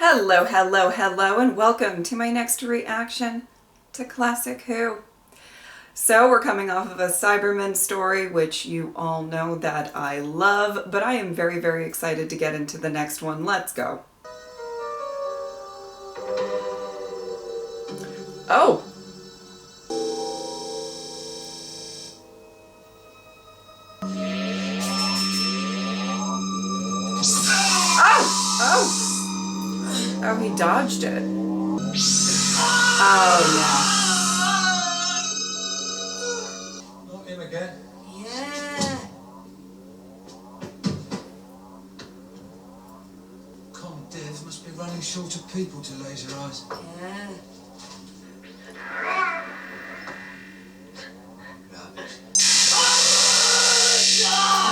Hello, hello, hello, and welcome to my next reaction to Classic Who. So we're coming off of a Cybermen story, which you all know that I love, but I am very, very excited to get into the next one. Let's go. Oh! Oh! Oh, he dodged it. Oh, yeah. Not him again. Yeah. Dev must be running short of people to laser eyes. Yeah. Rubbish.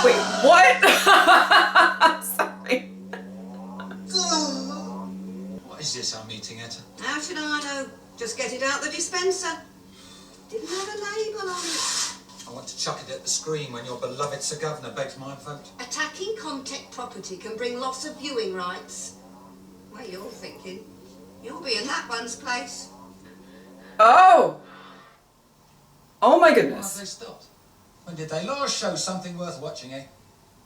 Wait, what? Sorry. What is this I'm eating at? How should I know? Just get it out the dispenser. Didn't have a label on it. I want to chuck it at the screen when your beloved Sir Governor begs my vote. Attacking Comtech property can bring loss of viewing rights. Well, you're thinking. You'll be in that one's place. Oh! Oh my Why have goodness. they stopped? When did they last show something worth watching, eh?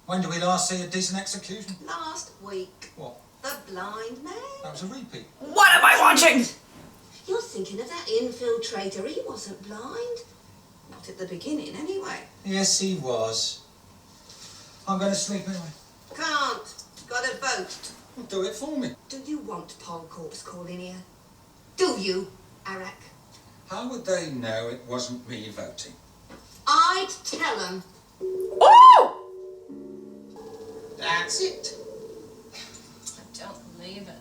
When did we last see a decent execution? Last week. What? The Blind Man. That was a repeat. What am I watching? You're thinking of that infiltrator. He wasn't blind. Not at the beginning, anyway. Yes, he was. I'm going to sleep anyway. Can't. Got a vote. Do it for me. Do you want Paul Corpse calling here? Do you, Arak? How would they know it wasn't me voting? I'd tell them. Oh! That's it. I don't believe it.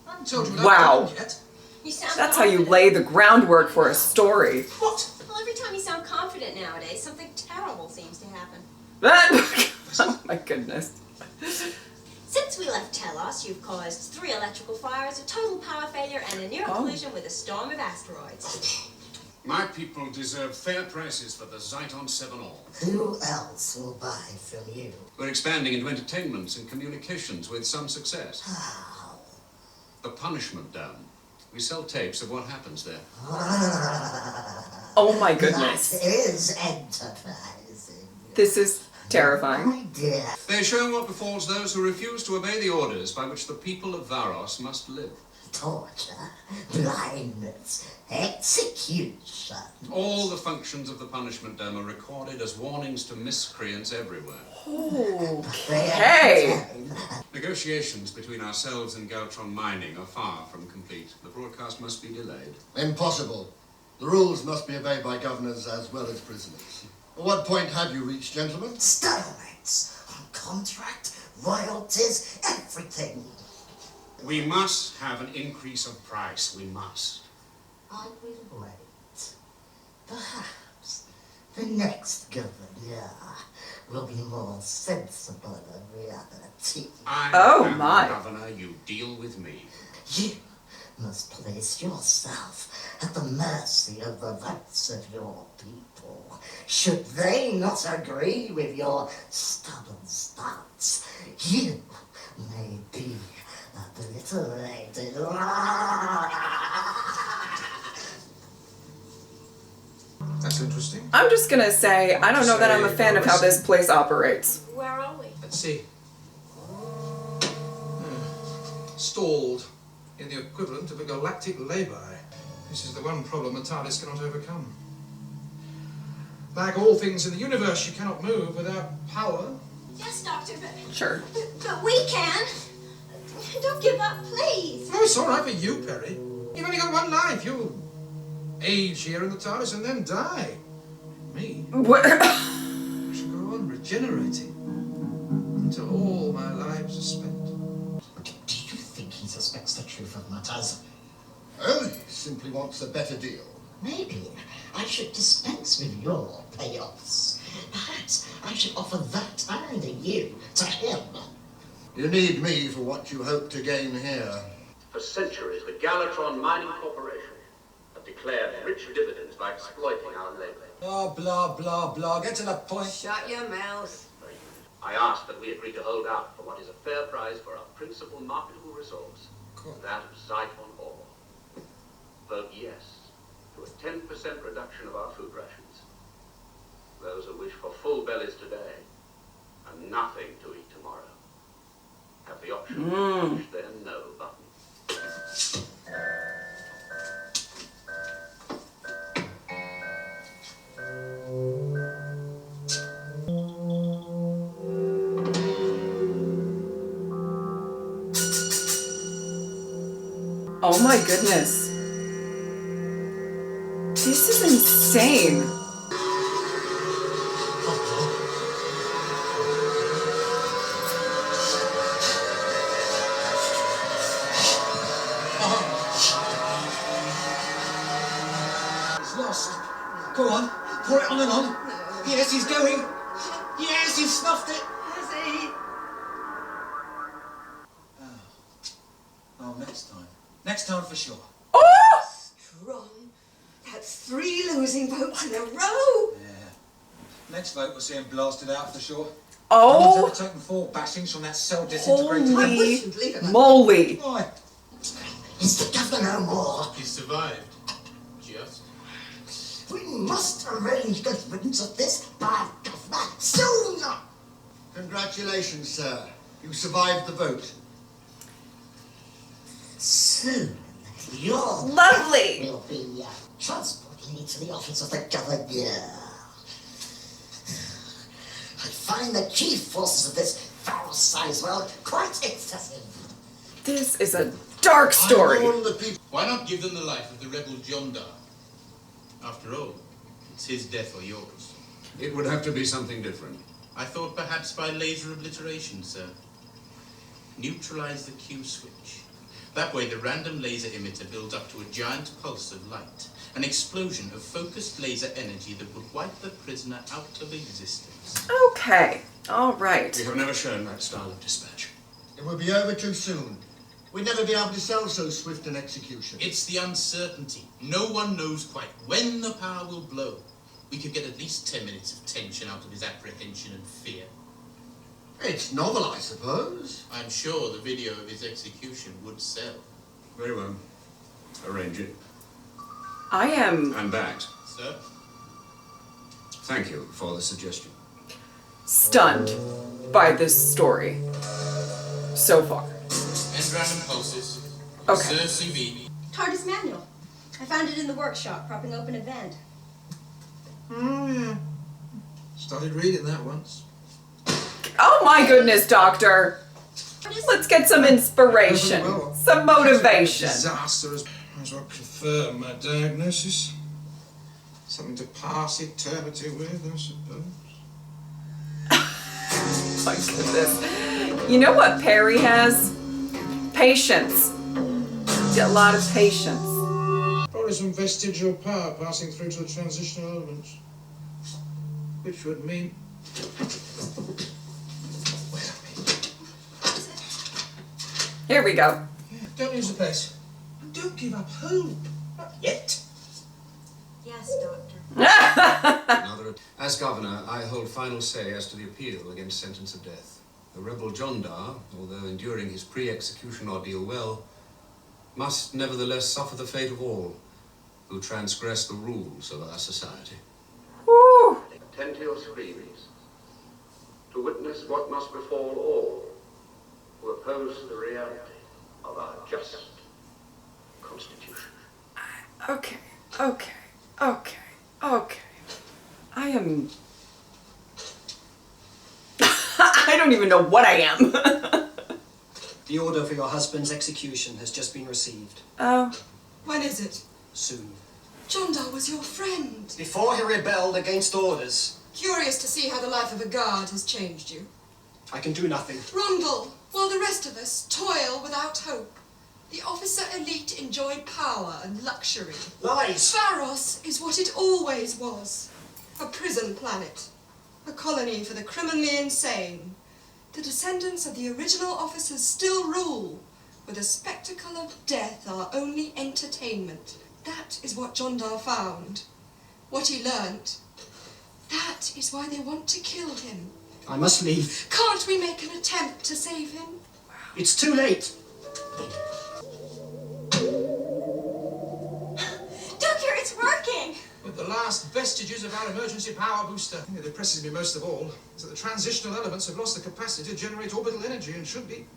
I haven't told you what Wow. I've done yet. You sound That's how you confident. lay the groundwork for a story. What? Well, every time you sound confident nowadays, something terrible seems to happen. Oh my goodness. Since we left Telos, you've caused 3 electrical fires, a total power failure, and a near collision with a storm of asteroids. My people deserve fair prices for the Zeiton 7 all. Who else will buy from you? We're expanding into entertainment and communications with some success. How? The Punishment Dome. We sell tapes of what happens there. Oh my goodness. That is enterprising. This is terrifying. My dear. They show what befalls those who refuse to obey the orders by which the people of Varos must live. Torture, blindness, execution. All the functions of the Punishment Dome are recorded as warnings to miscreants everywhere. Hey! Negotiations between ourselves and Galtron Mining are far from complete. The broadcast must be delayed. Impossible. The rules must be obeyed by governors as well as prisoners. At what point have you reached, gentlemen? Stalemates on contract, royalties, everything. We must have an increase of price. We must. I will wait. Perhaps the next governor will be more sensible of reality. I Oh, am my. the governor. You deal with me. You must place yourself at the mercy of the votes of your people. Should they not agree with your stubborn stance, you may be obliterated. That's interesting. I'm just gonna say, I don't know that I'm a fan of how this place operates. Where are we? Let's see. Stalled in the equivalent of a galactic lay-by. This is the one problem the TARDIS cannot overcome. Like all things in the universe, you cannot move without power. Yes, Doctor, but Sure. we can. Don't give up, please. Oh, it's all right for you, Perry. You've only got one life. You'll age here in the TARDIS and then die. Me, What? I shall go on regenerating until all my lives are spent. Do you think he suspects the truth of matters? Oh, he simply wants a better deal. Maybe I should dispense with your payoffs. Perhaps I should offer that and you to him. You need me for what you hope to gain here. For centuries, the Galvatron Mining Corporation have declared rich dividends by exploiting our labor. Oh, blah, blah, blah. Get to the point. Shut your mouth. I ask that we agree to hold out for what is a fair price for our principal marketable resource, that of siphon ore. Vote yes to a 10% reduction of our food rations. Those who wish for full bellies today and nothing to eat tomorrow have the option to push their no button. Oh my goodness. This is insane. He's lost. Go on, pour it on and on. Yes, he's going. Yes, he's snuffed it. Has he? Oh, next time. Next time for sure. Oh! Strong. That's 3 losing votes in a row. Yeah. Next vote we'll see him blasted out for sure. Oh! No one's ever taken 4 bashings from that cell disintegrated. I wish you'd leave him alone. Moly. Why? Is the governor no more? He survived. Just. We must arrange good riddance of this bad governor soon! Congratulations, sir. You survived the vote. Soon, your Lovely. will be transporting me to the office of the governor. I find the chief forces of this Varos-sized world quite excessive. This is a dark story. I warn the people. Why not give them the life of the rebel Jondar? After all, it's his death or yours. It would have to be something different. I thought perhaps by laser obliteration, sir. Neutralize the Q switch. That way the random laser emitter builds up to a giant pulse of light. An explosion of focused laser energy that would wipe the prisoner out of existence. Okay. All right. We have never shown that style of dispatch. It will be over too soon. We'd never be able to sell so swift an execution. It's the uncertainty. No one knows quite when the power will blow. We could get at least 10 minutes of tension out of his apprehension and fear. It's novel, I suppose. I'm sure the video of his execution would sell. Very well. Arrange it. I am And that. Sir? Thank you for the suggestion. stunned by this story so far. And random pulses. Okay. Sir CV. TARDIS manual. I found it in the workshop, propping open a vent. Started reading that once. Oh my goodness, Doctor! Let's get some inspiration, Well, some motivation. Disaster as well confirm my diagnosis. Something to pass eternity with, I suppose. My goodness. You know what Perry has? Patience. A lot of patience. Probably some vestigial power passing through to the transitional elements. Which would mean... Here we go. Don't lose the place. And don't give up hope. Not yet. Yes, Doctor. As governor, I hold final say as to the appeal against sentence of death. The rebel Jondar, although enduring his pre-execution ordeal well, must nevertheless suffer the fate of all who transgress the rules of our society. Woo. Attend to your screams, to witness what must befall all who oppose the reality of our just constitution. Okay. I am... I don't even know what I am. The order for your husband's execution has just been received. Oh. When is it? Soon. Jondar was your friend. Before he rebelled against orders, Curious to see how the life of a guard has changed you. I can do nothing. Rondel, while the rest of us toil without hope, the officer elite enjoy power and luxury. Lies! Varos is what it always was. A prison planet. A colony for the criminally insane. The descendants of the original officers still rule, with the spectacle of death our only entertainment. That is what Jondar found. What he learnt. That is why they want to kill him. I must leave. Can't we make an attempt to save him? It's too late. Doctor, it's working! With the last vestiges of our emergency power booster. The thing that impresses me most of all is that the transitional elements have lost the capacity to generate orbital energy and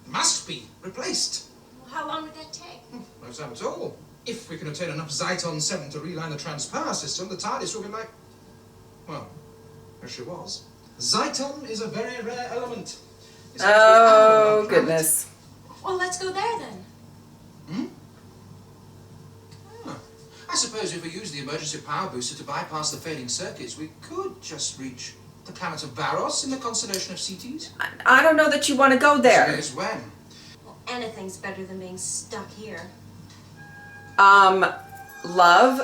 must be replaced. How long would that take? No time at all. If we can obtain enough Zyton-7 to reline the transpower system, the TARDIS will be like... well, as she was. Zyton is a very rare element. It's actually found on our planet. Goodness. Well, let's go there then. I suppose if we use the emergency power booster to bypass the failing circuits, we could just reach the planet of Varos in the constellation of Cetes. I don't know that you want to go there. Since when? Well, anything's better than being stuck here. Love,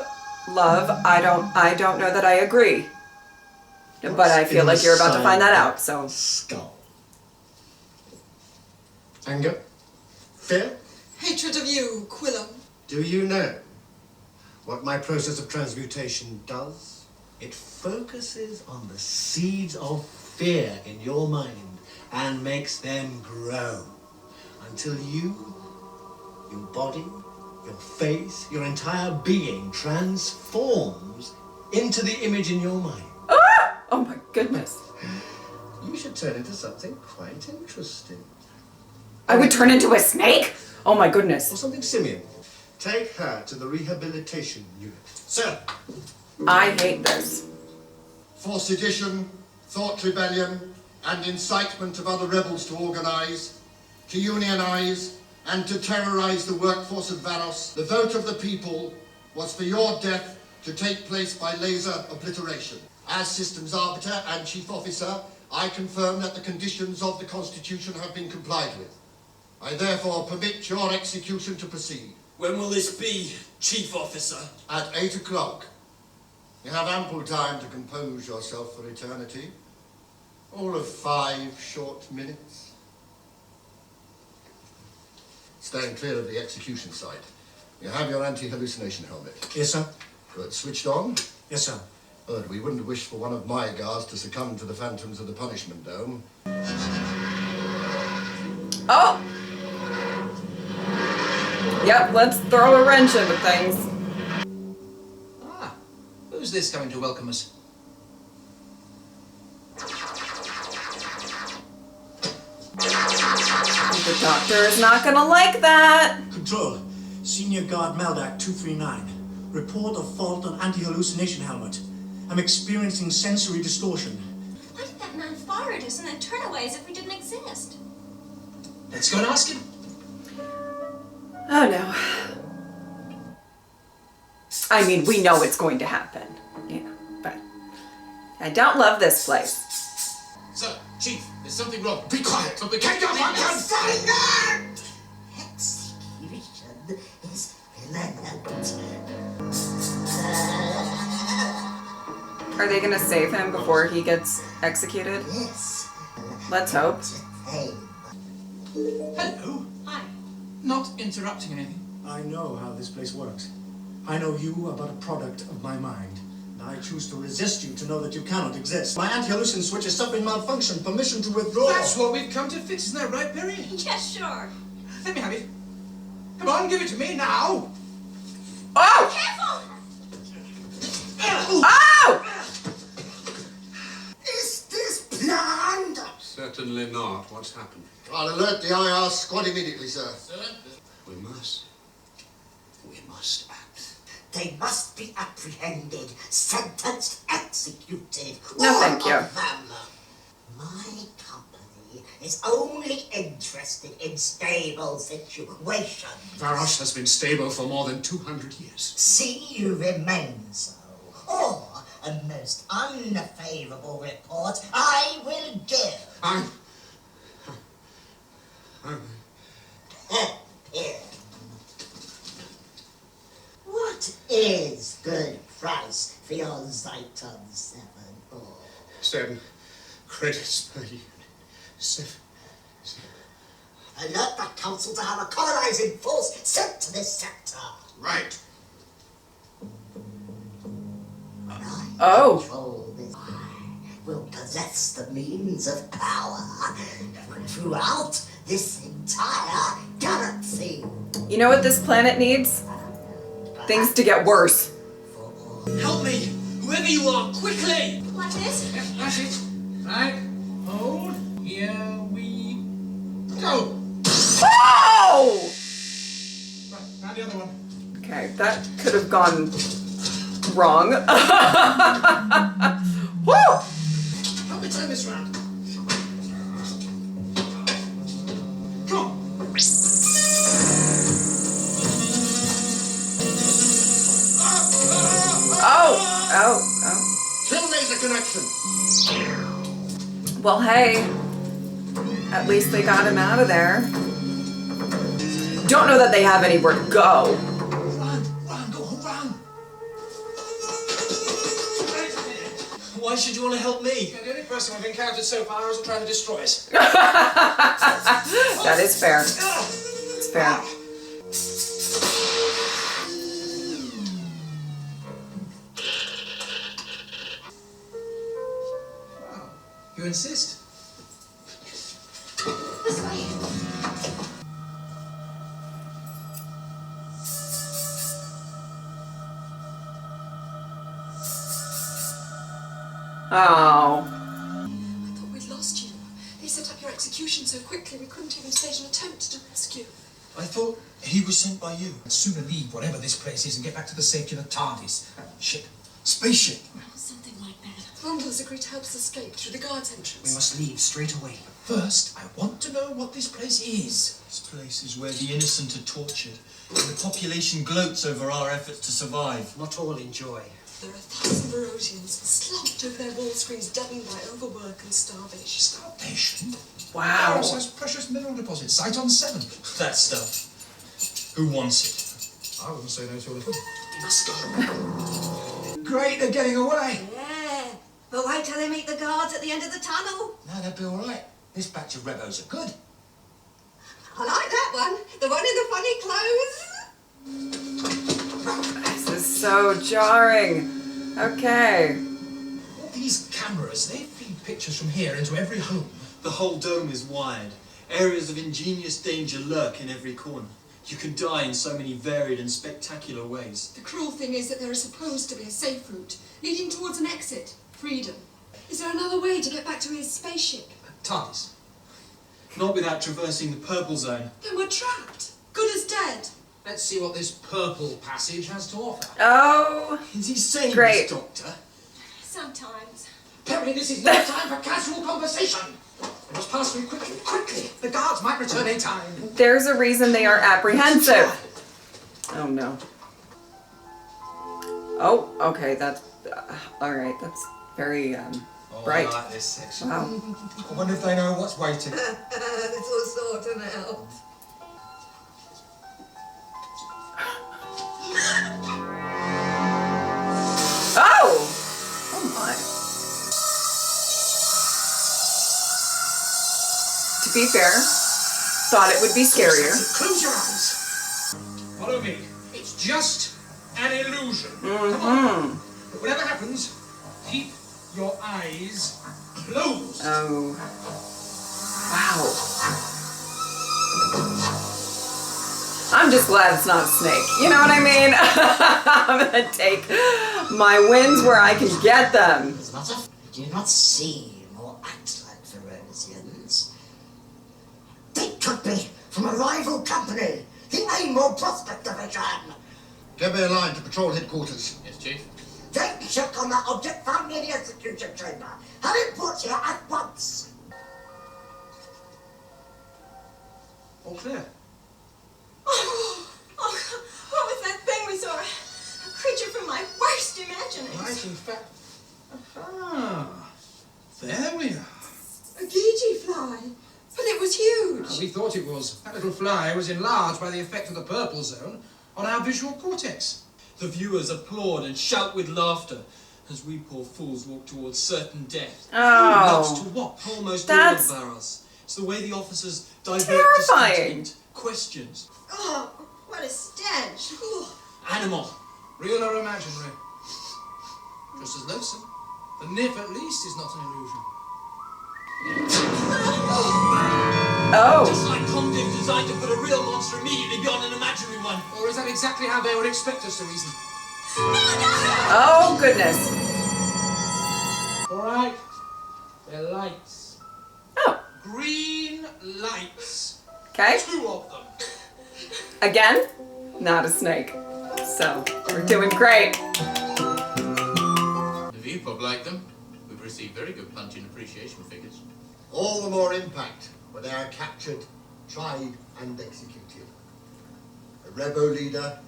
I don't know that I agree. But I feel like you're about to find that out, so. Skull. Anger? Fear? Hatred of you, Quillam. Do you know what my process of transmutation does? It focuses on the seeds of fear in your mind and makes them grow until you, your body, your face, your entire being transforms into the image in your mind. Oh my goodness. You should turn into something quite interesting. I would turn into a snake? Oh my goodness. Or something simian. Take her to the rehabilitation unit. Sir! I hate this. For sedition, thought rebellion, and incitement of other rebels to organize, to unionize, and to terrorize the workforce of Varos, the vote of the people was for your death to take place by laser obliteration. As systems arbiter and chief officer, I confirm that the conditions of the Constitution have been complied with. I therefore permit your execution to proceed. When will this be, Chief Officer? At 8 o'clock. You have ample time to compose yourself for eternity. All of 5 short minutes. Stand clear of the execution site. You have your anti-hallucination helmet. Yes, sir. Good. Switched on? Yes, sir. Good. We wouldn't wish for one of my guards to succumb to the phantoms of the punishment dome. Oh! Yep, let's throw a wrench into things. Ah, who's this coming to welcome us? The doctor is not gonna like that. Control. Senior Guard Meldak 239. Report of fault on anti-hallucination helmet. I'm experiencing sensory distortion. Why did that man fire at us and then turn away as if we didn't exist? Let's go and ask him. Oh no. I mean, we know it's going to happen, but I don't love this place. Sir, Chief, there's something wrong. Be quiet. Something can't go on. Execution is imminent. Are they gonna save him before he gets executed? Yes. Let's hope. Hello. Hi. Not interrupting anything. I know how this place works. I know you are but a product of my mind. And I choose to resist you to know that you cannot exist. My anti-hallucin switch is suffering malfunction. Permission to withdraw. That's what we've come to fix, isn't that right, Perry? Yes, sure. Let me have it. Come on, give it to me now. Oh! Careful! Oh! Is this planned? Certainly not. What's happened? I'll alert the IR squad immediately, sir. Sir? We must act. They must be apprehended, sentenced, executed. No, all thank you. of them. My company is only interested in stable situations. Varos has been stable for more than 200 years. See you remain so, or a most unfavorable report I will give. I'm What is good price for your Zyton 7 ore? 7 credits per unit. 7. Alert the council to have a colonizing force sent to this sector. Right. Oh. Control this. will possess the means of power throughout this entire galaxy. You know what this planet needs? Things to get worse. Help me! Whoever you are, quickly! Like this? Yep, that's it. Right. Hold. Here we go. Oh! Right, now the other one. Okay, that could have gone wrong. Woo! Help me turn this round. Come on. Oh. Kill laser connection. Well, hey. At least they got him out of there. Don't know that they have anywhere to go. Run, go on, run! Why should you want to help me? You're the only person we've encountered so far who's trying to destroy us. That is fair. It's fair. Wow. You insist? This way. Oh. I thought we'd lost you. They set up your execution so quickly we couldn't even stage an attempt to rescue. I thought he was sent by you. I'd sooner leave whatever this place is and get back to the safety of the TARDIS. Ship. Spaceship. Something like that. Rondell's agreed to help us escape through the guard's entrance. We must leave straight away. First, I want to know what this place is. This place is where the innocent are tortured, and the population gloats over our efforts to survive. Not all enjoy. There are 1,000 Varosians slumped over their wall screens, deadened by overwork and starvation. Starvation? Wow. Varos has precious mineral deposits. Cyton 7. That stuff. Who wants it? I wouldn't say no to it. We must go. Great, they're getting away. Yeah, but wait till they meet the guards at the end of the tunnel. No, they'll be all right. This batch of rebels are good. I like that one. The one in the funny clothes. This is so jarring. Okay. All these cameras, they feed pictures from here into every home. The whole dome is wired. Areas of ingenious danger lurk in every corner. You can die in so many varied and spectacular ways. The cruel thing is that there is supposed to be a safe route leading towards an exit, freedom. Is there another way to get back to his spaceship? TARDIS. Not without traversing the purple zone. Then we're trapped. Good as dead. Let's see what this purple passage has to offer. Oh. Is he saying Great. this, Doctor? Sometimes. Perry, this is no time for casual conversation. We must pass through quickly, quickly. The guards might return in time. There's a reason they are apprehensive. Oh no. Oh, okay, that's alright, that's very bright. I like this section. Wow. I wonder if they know what's waiting. This will sort them out. Oh! Oh my. To be fair, thought it would be scarier. Close your eyes. Follow me. It's just an illusion. Mm-hmm. Come on. But whatever happens, keep your eyes closed. Oh. Wow. I'm just glad it's not a snake. You know what I mean? I'm gonna take my wins where I can get them. As much as do not seem or act like Varosians. They could be from a rival company, the Amor Prospect Division. Get me a line to patrol headquarters. Yes, Chief. Then check on that object found near the execution chamber. Have it brought here at once. All clear. Oh, what was that thing we saw? A creature from my worst imaginings. Right, in fact. Aha. There we are. A Gigi fly. But it was huge. We thought it was. That little fly was enlarged by the effect of the purple zone on our visual cortex. The viewers applaud and shout with laughter as we poor fools walk towards certain death. Oh. To what? Almost That's all of Varos. It's the way the officers divert terrifying. discontent, questions. Oh, what a stench. Ooh. Animal. Real or imaginary? Just as loathsome. The Nif, at least, is not an illusion. Oh! Just like Comdiv designed to put a real monster immediately beyond an imaginary one. Or is that exactly how they would expect us to reason? Oh, goodness. All right. They're lights. Oh. Green lights. Okay. 2 of them. Again, not a snake. So, we're doing great. If you pub like them, we've received very good punching appreciation figures. All the more impact when they are captured, tried, and executed. A rebel leader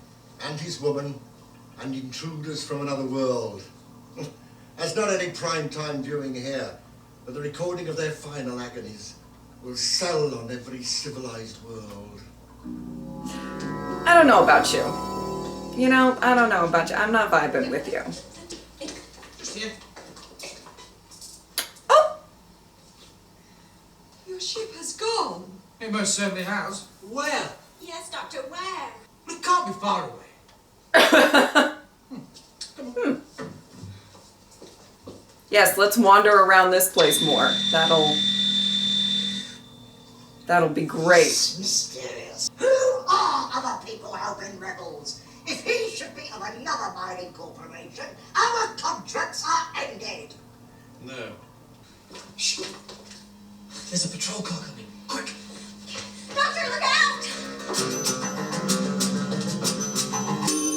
and his woman and intruders from another world. There's not any prime time viewing here, but the recording of their final agonies will sell on every civilized world. I don't know about you. You know, I don't know about you. I'm not vibing with you. Just here. Oh! Your ship has gone. It most certainly has. Where? Yes, Doctor, where? It can't be far away. Yes, let's wander around this place more. That'll be great. It's mysterious. Who are other people helping rebels? If he should be of another mining corporation, our contracts are ended. No. Shh. There's a patrol car coming. Quick. Doctor, look out!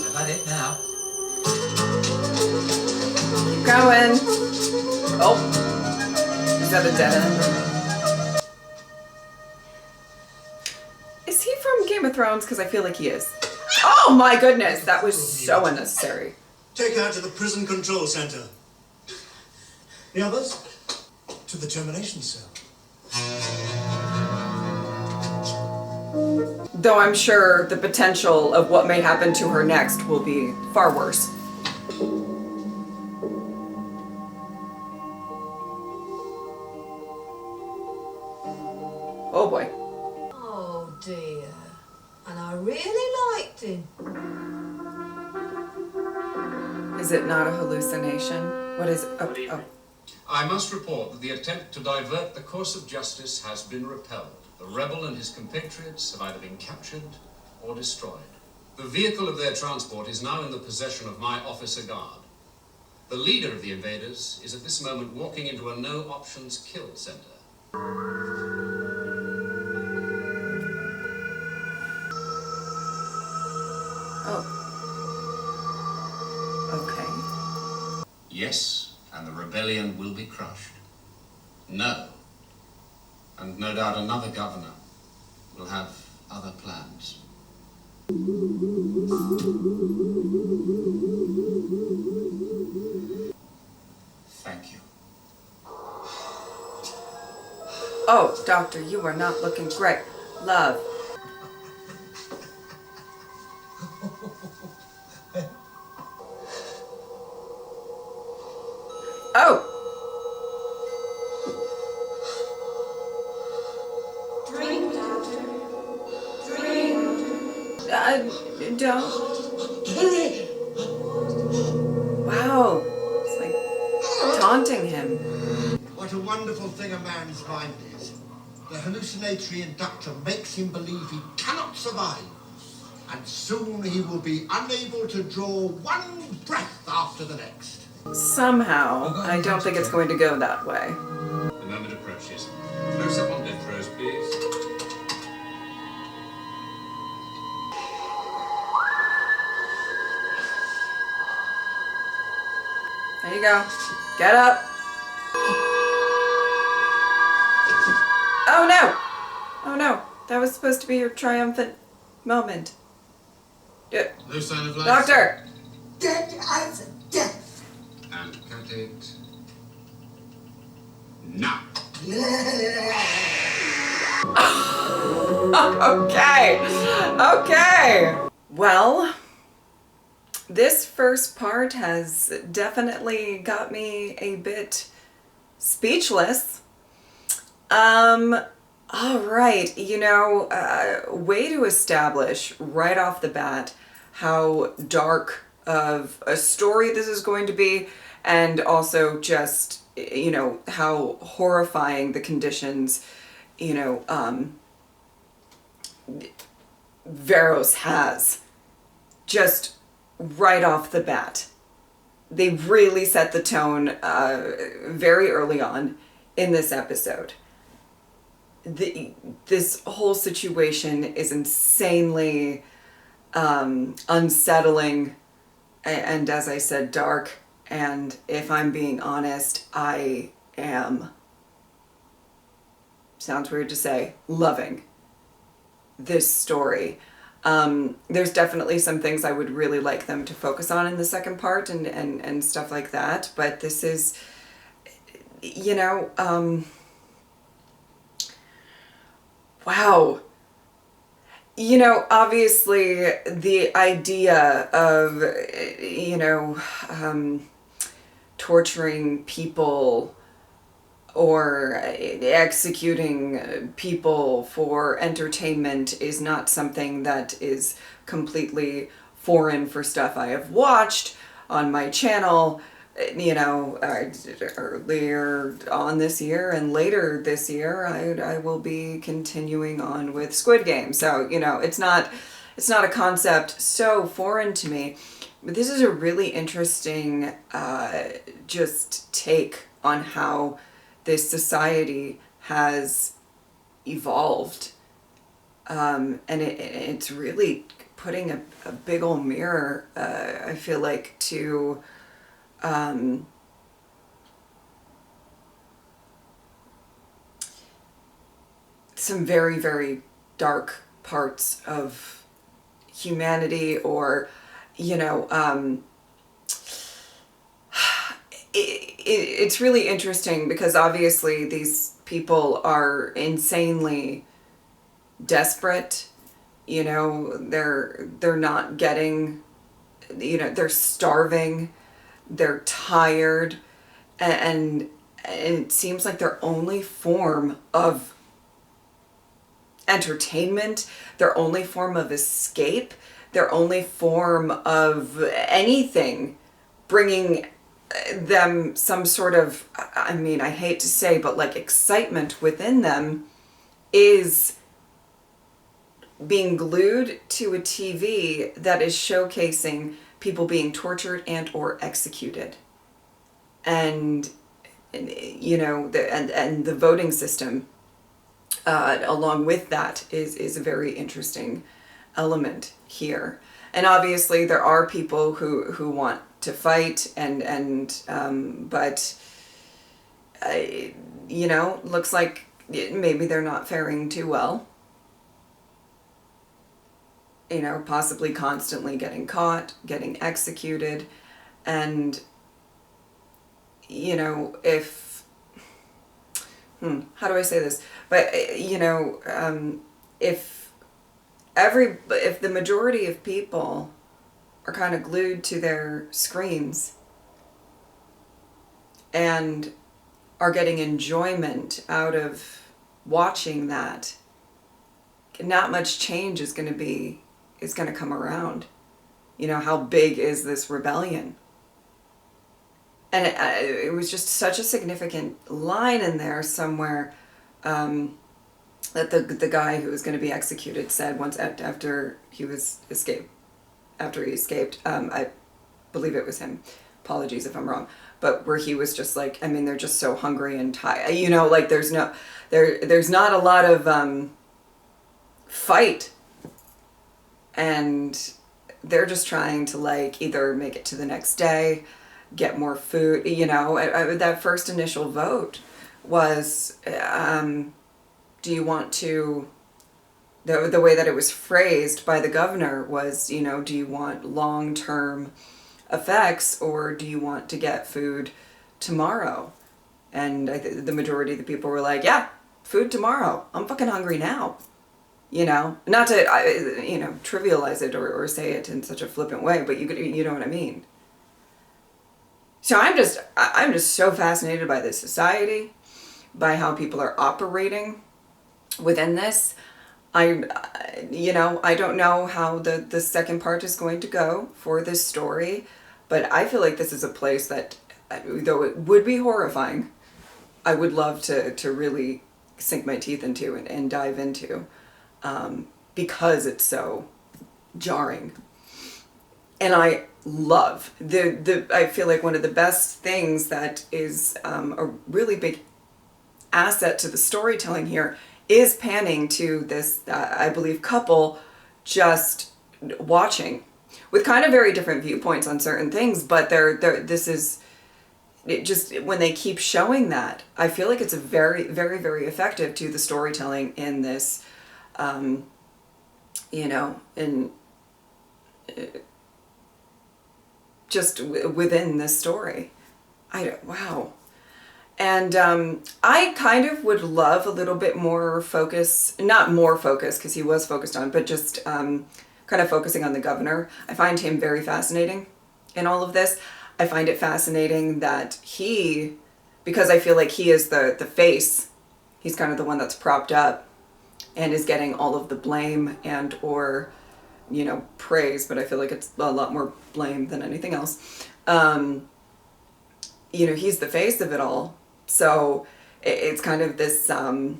I've had it now. Keep going. Oh. Is that a dead end? Is he from Game of Thrones? Because I feel like he is. Oh my goodness, that was so unnecessary. Take her to the prison control center. The others? To the termination cell. Though I'm sure the potential of what may happen to her next will be far worse. Oh boy. Oh dear. And I really liked him. Is it not a hallucination? What is it? Oh, oh. I must report that the attempt to divert the course of justice has been repelled. The rebel and his compatriots have either been captured or destroyed. The vehicle of their transport is now in the possession of my officer guard. The leader of the invaders is at this moment walking into a no-options kill center. Oh. Okay. Yes, and the rebellion will be crushed. No. And no doubt another governor will have other plans. Thank you. Oh, Doctor, you are not looking great. Love. Oh! Drink, Doctor. Drink. Don't. Wow. It's like taunting him. What a wonderful thing a man's mind is. The hallucinatory inductor makes him believe he cannot survive, and soon he will be unable to draw one breath after the next. Somehow, I don't think it's going to go that way. The moment approaches. Close up on death throws, please. There you go. Get up. Oh no! Oh no. That was supposed to be your triumphant moment. No sign of life. Doctor! Dead as death. And cut it. Now. Okay. Okay. Well, this first part has definitely got me a bit speechless. All right, you know, way to establish right off the bat how dark of a story this is going to be, and also just, you know, how horrifying the conditions, you know, Varos has, just right off the bat. They really set the tone very early on in this episode. This whole situation is insanely unsettling and, as I said, dark. And if I'm being honest, I am, sounds weird to say, loving this story. There's definitely some things I would really like them to focus on in the second part and stuff like that. But this is, you know, wow. You know, obviously the idea of, you know, torturing people or executing people for entertainment is not something that is completely foreign for stuff I have watched on my channel, you know, earlier on this year and later this year. I will be continuing on with Squid Game. So, you know, it's not a concept so foreign to me. But this is a really interesting just take on how this society has evolved. And it's really putting a big old mirror, I feel like, to some very, very dark parts of humanity, or, you know, it's really interesting because obviously these people are insanely desperate. You know, they're not getting, you know, they're starving, they're tired, and it seems like their only form of entertainment, their only form of escape, their only form of anything bringing them some sort of, I mean, I hate to say, but like excitement within them, is being glued to a TV that is showcasing people being tortured and or executed. And you know, and the voting system along with that is a very interesting element here. And obviously there are people who want to fight but you know, looks like maybe they're not faring too well. You know, possibly constantly getting caught, getting executed, and you know, if how do I say this? But you know, if the majority of people are kind of glued to their screens and are getting enjoyment out of watching that, not much change is going to come around. You know, how big is this rebellion? And it was just such a significant line in there somewhere that the guy who was going to be executed said once after he escaped. I believe it was him. Apologies if I'm wrong. But where he was just like, I mean, they're just so hungry and tired. You know, like there's not a lot of fight, and they're just trying to like either make it to the next day, get more food. You know, that first initial vote was, do you want to, the way that it was phrased by the governor was, you know, do you want long-term effects or do you want to get food tomorrow? And the majority of the people were like, yeah, food tomorrow. I'm fucking hungry now. You know, not to, you know, trivialize it or say it in such a flippant way, but you know what I mean. So I'm just so fascinated by this society, by how people are operating within this. You know, I don't know how the second part is going to go for this story, but I feel like this is a place that though it would be horrifying, I would love to really sink my teeth into and dive into, because it's so jarring. And I love I feel like one of the best things that is a really big asset to the storytelling here is panning to this, I believe, couple just watching with kind of very different viewpoints on certain things, but this is it just, when they keep showing that, I feel like it's a very, very, very effective to the storytelling in this, you know, in just within this story. Wow. And I kind of would love a little bit more focus, not more focus because he was focused on, but just kind of focusing on the governor. I find him very fascinating in all of this. I find it fascinating that because I feel like he is the face, he's kind of the one that's propped up and is getting all of the blame and or, you know, praise, but I feel like it's a lot more blame than anything else. You know, he's the face of it all. So it's kind of this, oh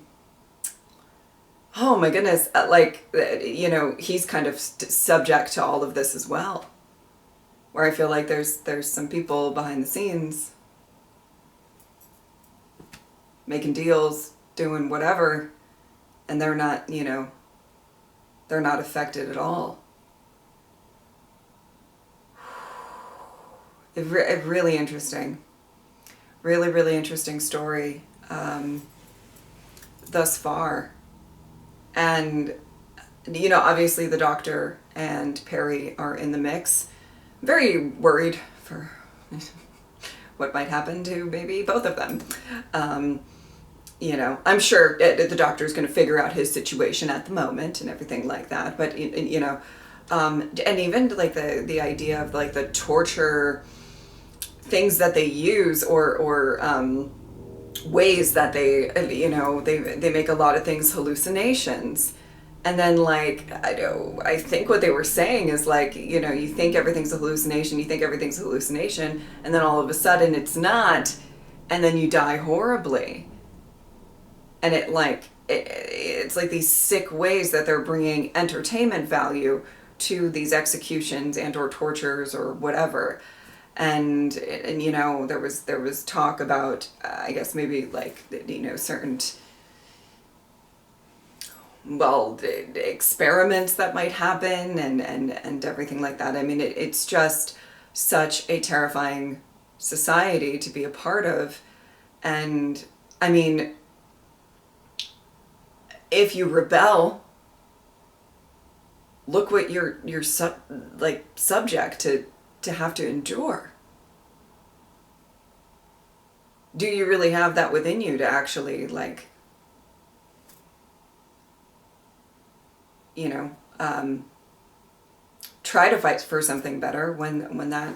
my goodness, like, you know, he's kind of subject to all of this as well. Where I feel like there's some people behind the scenes making deals, doing whatever, and they're not, you know, they're not affected at all. Really interesting. Really, really interesting story thus far. And, you know, obviously the Doctor and Perry are in the mix. Very worried for what might happen to maybe both of them. You know, I'm sure the Doctor's going to figure out his situation at the moment and everything like that. But, you know, and even like the idea of like the torture things that they use or ways that they, you know, they make a lot of things hallucinations. And then, like, I think what they were saying is, like, you know, you think everything's a hallucination, and then all of a sudden it's not, and then you die horribly. And it's like these sick ways that they're bringing entertainment value to these executions and or tortures or whatever. And you know, there was talk about, I guess maybe like, you know, certain, well, experiments that might happen and everything like that. I mean, it's just such a terrifying society to be a part of. And I mean, if you rebel, look what you're subject to have to endure. Do you really have that within you to actually, like, you know, try to fight for something better when that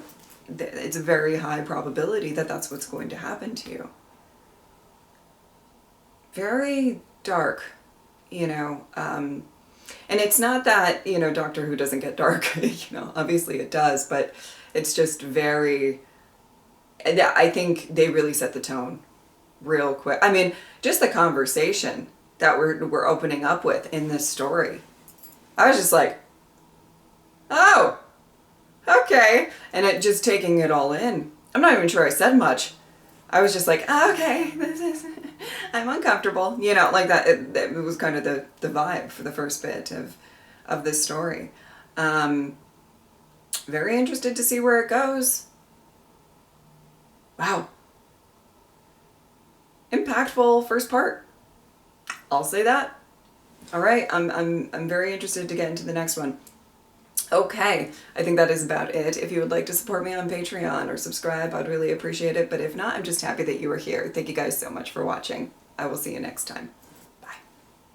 it's a very high probability that that's what's going to happen to you. Very dark, you know, and it's not that, you know, Doctor Who doesn't get dark, you know, obviously it does, but it's just very, I think they really set the tone real quick. I mean, just the conversation that we're opening up with in this story. I was just like, oh, okay. And it just taking it all in. I'm not even sure I said much. I was just like, oh, okay, I'm uncomfortable. You know, like that. It was kind of the vibe for the first bit of this story. Very interested to see where it goes. Wow. Impactful first part. I'll say that. All right, I'm very interested to get into the next one. Okay, I think that is about it. If you would like to support me on Patreon or subscribe, I'd really appreciate it. But if not, I'm just happy that you were here. Thank you guys so much for watching. I will see you next time.